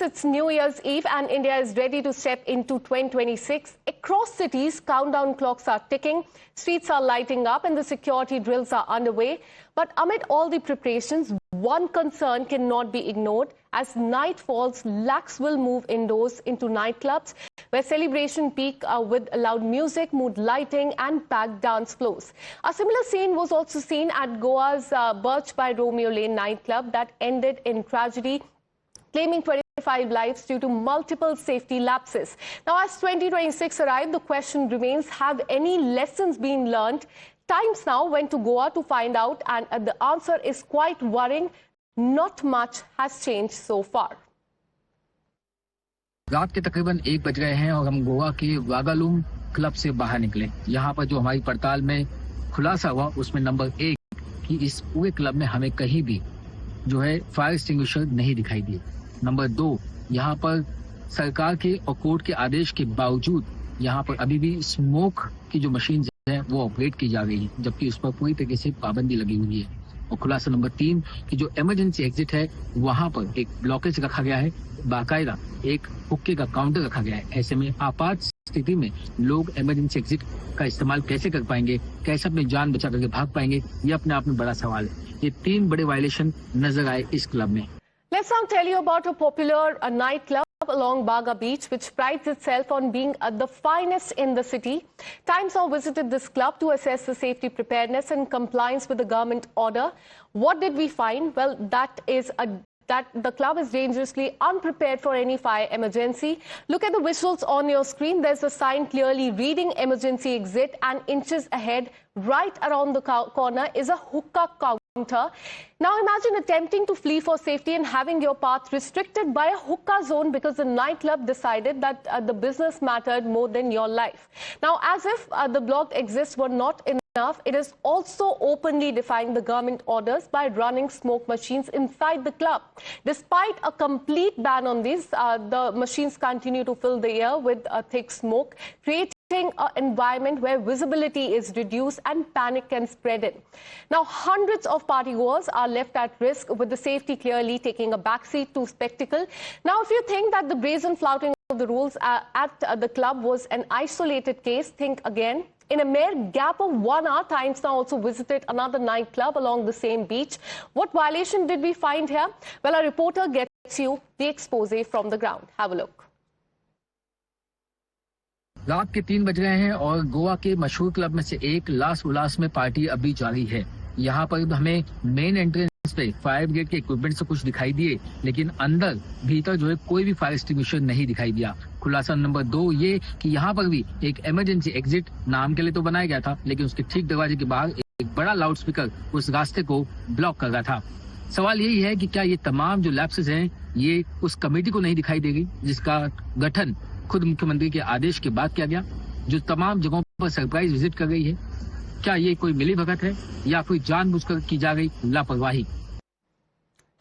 It's New Year's Eve and India is ready to step into 2026. Across cities, countdown clocks are ticking, streets are lighting up and the security drills are underway. But amid all the preparations, one concern cannot be ignored. As night falls, lakhs will move indoors into nightclubs, where celebration peak with loud music, mood lighting and packed dance floors. A similar scene was also seen at Goa's Birch by Romeo Lane nightclub that ended in tragedy, claiming 25 lives due to multiple safety lapses. Now, as 2026 arrived, the question remains, have any lessons been learned? Times now went to Goa to find out, and the answer is quite worrying. Not much has changed so far. रात के तकरीबन 1 बज गए हैं और हम गोवा के वागालूम club से बाहर निकले। यहाँ पर जो हमारी पड़ताल में खुलासा हुआ उसमें नंबर 1 कि इस पूरे क्लब में हमें कहीं भी जो है फायर एक्सटिंग्विशर नहीं दिखाई दिए। नंबर 2, यहाँ पर सरकार के और कोर्ट के आदेश के बावजूद यहाँ पर अभी भी स्मोक की जो मशीन है वो ऑपरेट की जा रही है, जबकि उस पर पूरी तरीके से पाबंदी लगी हुई है। और खुलासा नंबर 3 कि जो इमरजेंसी एग्जिट है वहाँ पर एक ब्लॉकेज रखा गया है, बाकायदा एक हुक्के का काउंटर रखा गया है। ऐसे में आपात स्थिति में लोग इमरजेंसी एग्जिट का इस्तेमाल कैसे कर पाएंगे, कैसे अपनी जान बचा करके भाग पाएंगे, ये अपने आप में बड़ा सवाल है। ये 3 बड़े वायलेशन नजर आए इस क्लब में। Let's now tell you about a popular nightclub along Baga Beach, which prides itself on being the finest in the city. Times now visited this club to assess the safety preparedness and compliance with the government order. What did we find? Well, that the club is dangerously unprepared for any fire emergency. Look at the visuals on your screen. There's a sign clearly reading emergency exit, and inches ahead, right around the corner, is a hookah counter. Now imagine attempting to flee for safety and having your path restricted by a hookah zone because the nightclub decided that the business mattered more than your life. Now, as if the blocked exits were not enough, it is also openly defying the government orders by running smoke machines inside the club. Despite a complete ban on these, the machines continue to fill the air with thick smoke, creating an environment where visibility is reduced and panic can spread in. Now, hundreds of partygoers are left at risk, with the safety clearly taking a backseat to spectacle. Now, if you think that the brazen flouting of the rules at the club was an isolated case, think again. In a mere gap of 1 hour, Times Now also visited another nightclub along the same beach. What violation did we find here? Well, our reporter gets you the expose from the ground. Have a look. रात के 3 बज गए हैं और गोवा के मशहूर club में से एक लास उलास में पार्टी अभी जारी है। यहाँ पर हमें मेन एंट्रेंस पे फायर ब्रिगेड के इक्विपमेंट से कुछ दिखाई दिए, लेकिन अंदर भीतर जो है कोई भी फायर एक्सटिंग्विशर नहीं दिखाई दिया। खुलासा नंबर 2 ये कि यहाँ पर भी एक इमरजेंसी एग्जिट नाम के लिए तो बनाया गया था, लेकिन उसके ठीक दरवाजे के बाहर एक बड़ा लाउड स्पीकर उस रास्ते को ब्लॉक कर रहा था। सवाल यही है कि क्या ये तमाम जो लैप्सेस हैं ये उस कमेटी को नहीं दिखाई देगी जिसका गठन खुद मुख्यमंत्री के आदेश के बाद किया गया, जो तमाम जगहों पर सरप्राइज विजिट कर गई है? क्या ये कोई मिलीभगत है या कोई जानबूझकर की जा गई लापरवाही?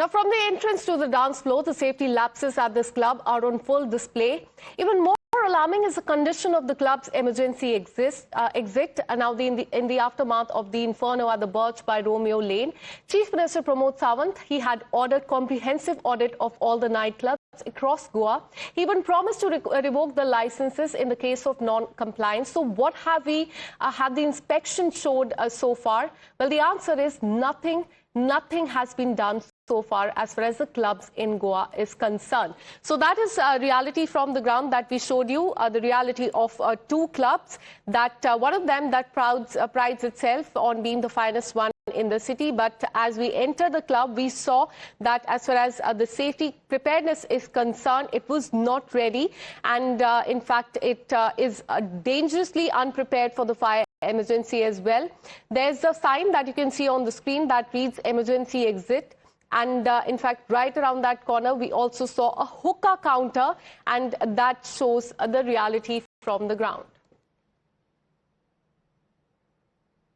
Now, from the entrance to the dance floor, the safety lapses at this club are on full display. Even more alarming is the condition of the club's emergency exit. Now, in the aftermath of the inferno at the Birch by Romeo Lane, Chief Minister Pramod Sawant, he had ordered comprehensive audit of all the nightclubs across Goa. He even promised to revoke the licenses in the case of non-compliance. So what have the inspection showed so far? Well, the answer is nothing. Nothing has been done so far as the clubs in Goa is concerned. So that is reality from the ground that we showed you, the reality of 2 clubs, that one of them that prides itself on being the finest one in the city. But as we enter the club, we saw that as far as the safety preparedness is concerned, it was not ready. And in fact, it is dangerously unprepared for the fire emergency as well. There's a sign that you can see on the screen that reads emergency exit. And in fact, right around that corner, we also saw a hookah counter, and that shows the reality from the ground.